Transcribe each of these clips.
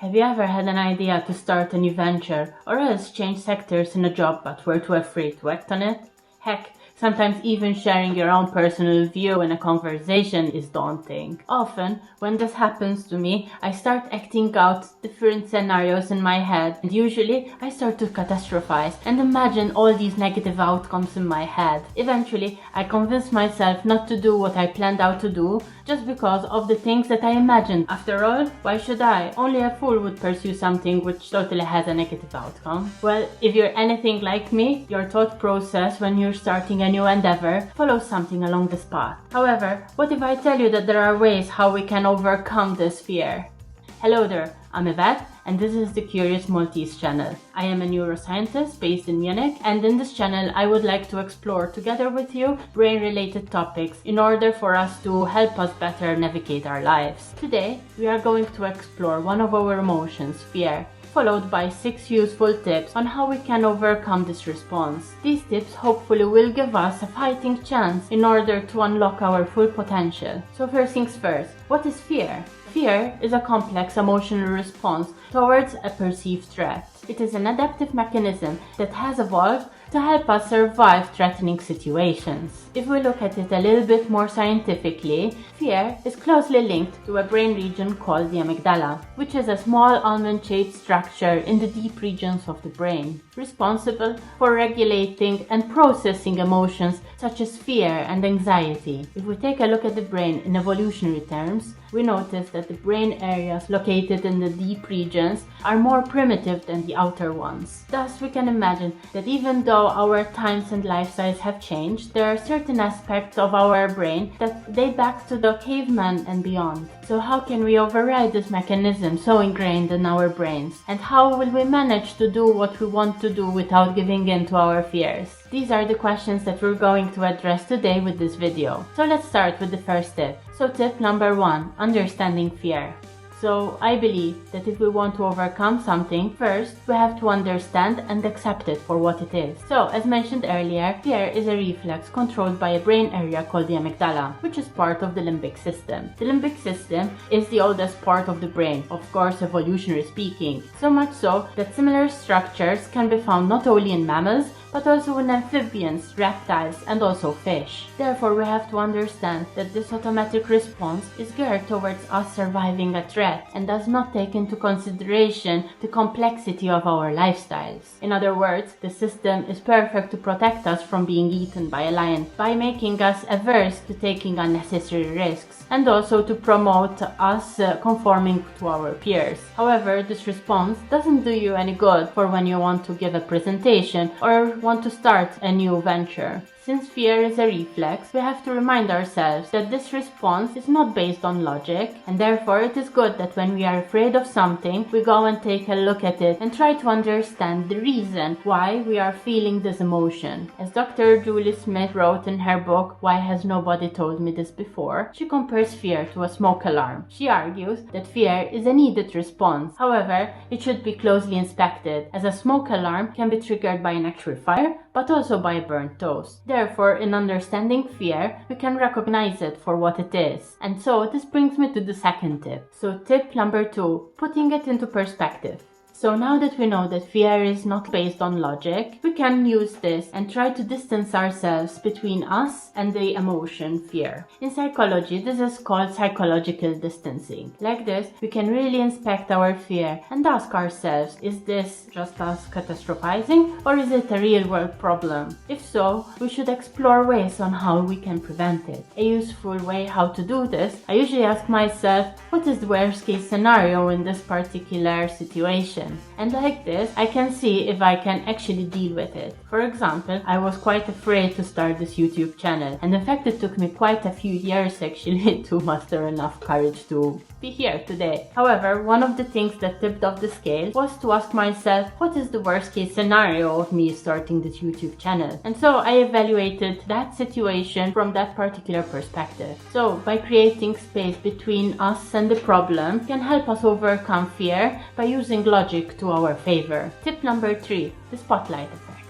Have you ever had an idea to start a new venture or else change sectors in a job but were too afraid to act on it? Heck, sometimes even sharing your own personal view in a conversation is daunting. Often, when this happens to me, I start acting out different scenarios in my head, and usually I start to catastrophize and imagine all these negative outcomes in my head. Eventually, I convince myself not to do what I planned out to do just because of the things that I imagined. After all, why should I? Only a fool would pursue something which totally has a negative outcome. Well, if you're anything like me, your thought process when you're starting a new endeavor follows something along this path. However, what if I tell you that there are ways how we can overcome this fear? Hello there, I'm Yvette, and this is the Curious Maltese channel. I am a neuroscientist based in Munich, and in this channel I would like to explore together with you brain-related topics in order for us to help us better navigate our lives. Today, we are going to explore one of our emotions, fear, followed by 6 useful tips on how we can overcome this response. These tips hopefully will give us a fighting chance in order to unlock our full potential. So first things first, what is fear? Fear is a complex emotional response towards a perceived threat. It is an adaptive mechanism that has evolved to help us survive threatening situations. If we look at it a little bit more scientifically, fear is closely linked to a brain region called the amygdala, which is a small almond-shaped structure in the deep regions of the brain, responsible for regulating and processing emotions such as fear and anxiety. If we take a look at the brain in evolutionary terms, we notice that the brain areas located in the deep regions are more primitive than the outer ones. Thus, we can imagine that even though our times and lifestyles have changed, there are certain aspects of our brain that date back to the caveman and beyond. So how can we override this mechanism so ingrained in our brains? And how will we manage to do what we want to do without giving in to our fears? These are the questions that we're going to address today with this video. So let's start with the first tip. So tip number 1, understanding fear. So I believe that if we want to overcome something, first we have to understand and accept it for what it is. So as mentioned earlier, fear is a reflex controlled by a brain area called the amygdala, which is part of the limbic system. The limbic system is the oldest part of the brain, of course evolutionary speaking, so much so that similar structures can be found not only in mammals, but also in amphibians, reptiles, and also fish. Therefore, we have to understand that this automatic response is geared towards us surviving a threat and does not take into consideration the complexity of our lifestyles. In other words, the system is perfect to protect us from being eaten by a lion by making us averse to taking unnecessary risks and also to promote us conforming to our peers. However, this response doesn't do you any good for when you want to give a presentation or want to start a new venture. Since fear is a reflex, we have to remind ourselves that this response is not based on logic, and therefore it is good that when we are afraid of something, we go and take a look at it and try to understand the reason why we are feeling this emotion. As Dr. Julie Smith wrote in her book, Why Has Nobody Told Me This Before?, she compares fear to a smoke alarm. She argues that fear is a needed response. However, it should be closely inspected, as a smoke alarm can be triggered by an actual fire, but also by a burnt toast. Therefore, in understanding fear, we can recognize it for what it is. And so, this brings me to the second tip. So tip number 2, putting it into perspective. So now that we know that fear is not based on logic, we can use this and try to distance ourselves between us and the emotion fear. In psychology, this is called psychological distancing. Like this, we can really inspect our fear and ask ourselves, is this just us catastrophizing or is it a real world problem? If so, we should explore ways on how we can prevent it. A useful way how to do this, I usually ask myself, what is the worst case scenario in this particular situation? And like this, I can see if I can actually deal with it. For example, I was quite afraid to start this YouTube channel, and in fact it took me quite a few years actually to muster enough courage to be here today. However, one of the things that tipped off the scale was to ask myself, what is the worst case scenario of me starting this YouTube channel? And so I evaluated that situation from that particular perspective. So by creating space between us and the problem can help us overcome fear by using logic to our favor. Tip number 3, the spotlight effect.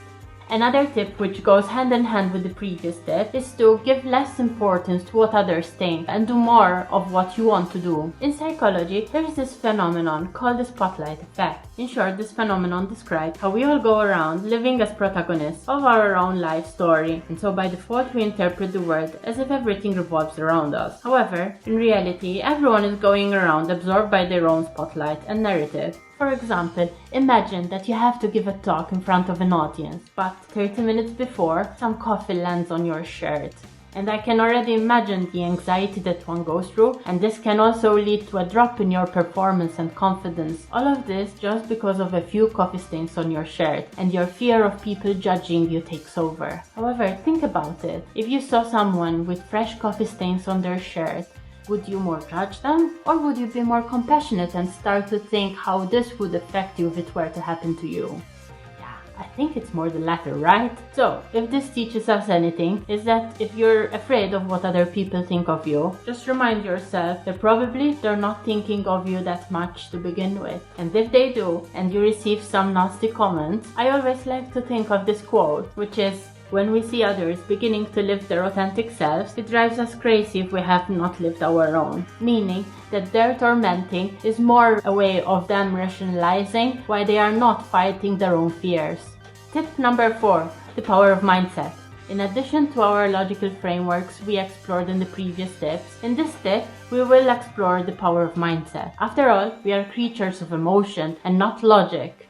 Another tip which goes hand in hand with the previous tip is to give less importance to what others think and do more of what you want to do. In psychology, there is this phenomenon called the spotlight effect. In short, this phenomenon describes how we all go around living as protagonists of our own life story, and so by default we interpret the world as if everything revolves around us. However, in reality, everyone is going around absorbed by their own spotlight and narrative. For example, imagine that you have to give a talk in front of an audience, but 30 minutes before, some coffee lands on your shirt. And I can already imagine the anxiety that one goes through, and this can also lead to a drop in your performance and confidence. All of this just because of a few coffee stains on your shirt, and your fear of people judging you takes over. However, think about it. If you saw someone with fresh coffee stains on their shirt, would you more judge them? Or would you be more compassionate and start to think how this would affect you if it were to happen to you? I think it's more the latter, right? So, if this teaches us anything, is that if you're afraid of what other people think of you, just remind yourself that probably they're not thinking of you that much to begin with. And if they do, and you receive some nasty comments, I always like to think of this quote, which is, when we see others beginning to live their authentic selves, it drives us crazy if we have not lived our own. Meaning that their tormenting is more a way of them rationalizing why they are not fighting their own fears. Tip number 4, the power of mindset. In addition to our logical frameworks we explored in the previous tips, in this tip we will explore the power of mindset. After all, we are creatures of emotion and not logic.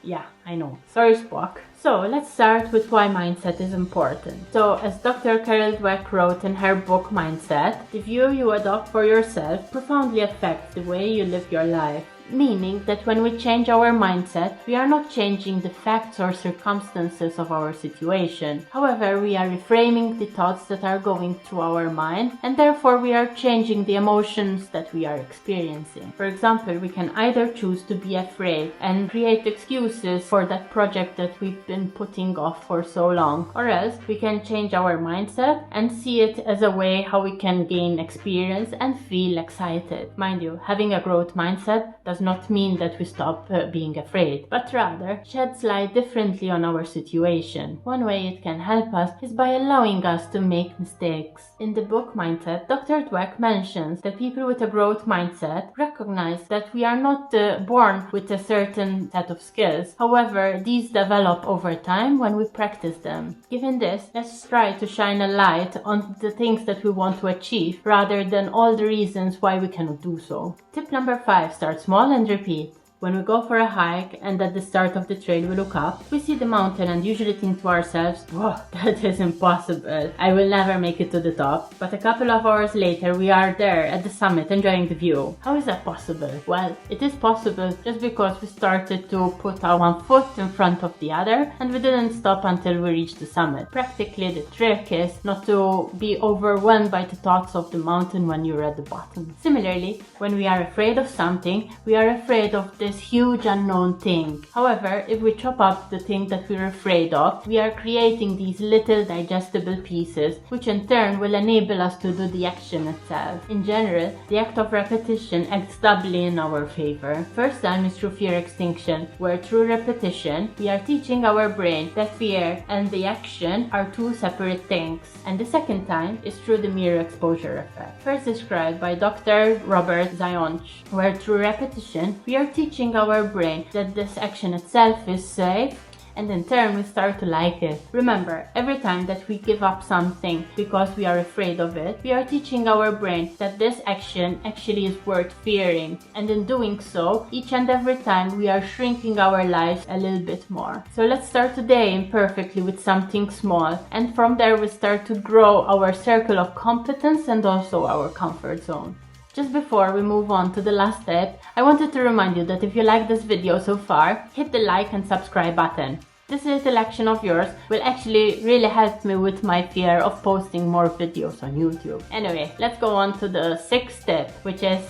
Yeah, I know. Sorry, Spock. So, let's start with why mindset is important. So, as Dr. Carol Dweck wrote in her book Mindset, the view you adopt for yourself profoundly affects the way you live your life. Meaning that when we change our mindset, we are not changing the facts or circumstances of our situation. However, we are reframing the thoughts that are going through our mind, and therefore we are changing the emotions that we are experiencing. For example, we can either choose to be afraid and create excuses for that project that we've been putting off for so long, or else we can change our mindset and see it as a way how we can gain experience and feel excited. Mind you, having a growth mindset does not mean that we stop being afraid, but rather sheds light differently on our situation. One way it can help us is by allowing us to make mistakes. In the book Mindset, Dr. Dweck mentions that people with a growth mindset recognize that we are not born with a certain set of skills. However, these develop over time when we practice them. Given this, let's try to shine a light on the things that we want to achieve rather than all the reasons why we cannot do so. Tip number 5, start small and repeat. When we go for a hike and at the start of the trail we look up, we see the mountain and usually think to ourselves, "Whoa, that is impossible. I will never make it to the top." But a couple of hours later we are there at the summit enjoying the view. How is that possible? Well, it is possible just because we started to put our one foot in front of the other and we didn't stop until we reached the summit. Practically the trick is not to be overwhelmed by the thoughts of the mountain when you're at the bottom. Similarly, when we are afraid of something, we are afraid of this huge unknown thing. However, if we chop up the thing that we're afraid of, we are creating these little digestible pieces, which in turn will enable us to do the action itself. In general, the act of repetition acts doubly in our favor. First time is through fear extinction, where through repetition, we are teaching our brain that fear and the action are two separate things. And the second time is through the mirror exposure effect, first described by Dr. Robert Zionch, where through repetition, we are teaching our brain that this action itself is safe, and in turn we start to like it. Remember, every time that we give up something because we are afraid of it, we are teaching our brain that this action actually is worth fearing, and in doing so, each and every time we are shrinking our lives a little bit more. So let's start today imperfectly with something small, and from there we start to grow our circle of competence and also our comfort zone. Just before we move on to the last step, I wanted to remind you that if you like this video so far, hit the like and subscribe button. This little action of yours will actually really help me with my fear of posting more videos on YouTube. Anyway, let's go on to the 6th step, which is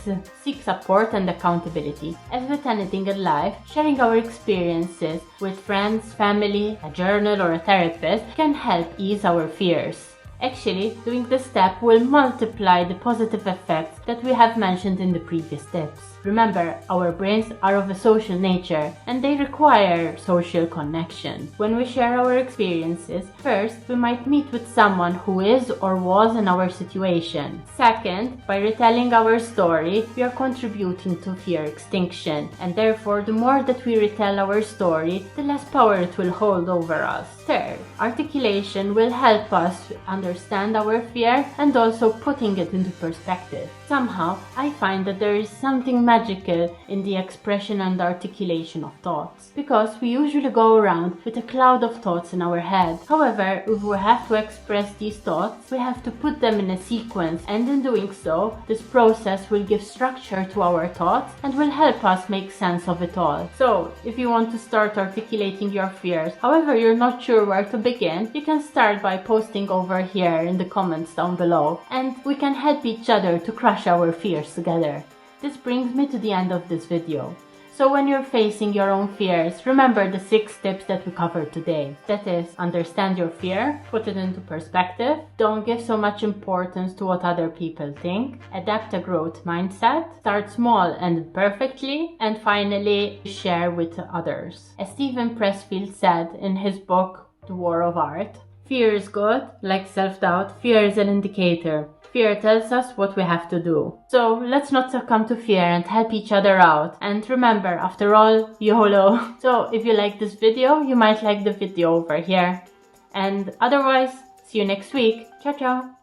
seek support and accountability. As with anything in life, sharing our experiences with friends, family, a journal or a therapist can help ease our fears. Actually, doing this step will multiply the positive effects that we have mentioned in the previous steps. Remember, our brains are of a social nature and they require social connection. When we share our experiences, first, we might meet with someone who is or was in our situation. Second, by retelling our story, we are contributing to fear extinction, and therefore the more that we retell our story, the less power it will hold over us. Third, articulation will help us understand our fear and also putting it into perspective. Somehow, I find that there is something magical in the expression and articulation of thoughts, because we usually go around with a cloud of thoughts in our head. However, if we have to express these thoughts, we have to put them in a sequence, and in doing so, this process will give structure to our thoughts and will help us make sense of it all. So, if you want to start articulating your fears, however you're not sure where to begin, you can start by posting over here in the comments down below, and we can help each other to crush our fears together. This brings me to the end of this video. So when you're facing your own fears, remember the 6 tips that we covered today. That is, understand your fear, put it into perspective, don't give so much importance to what other people think, adapt a growth mindset, start small and perfectly, and finally, share with others. As Steven Pressfield said in his book, The War of Art, fear is good, like self-doubt, fear is an indicator. Fear tells us what we have to do. So let's not succumb to fear and help each other out. And remember, after all, YOLO. So if you like this video, you might like the video over here. And otherwise, see you next week. Ciao, ciao.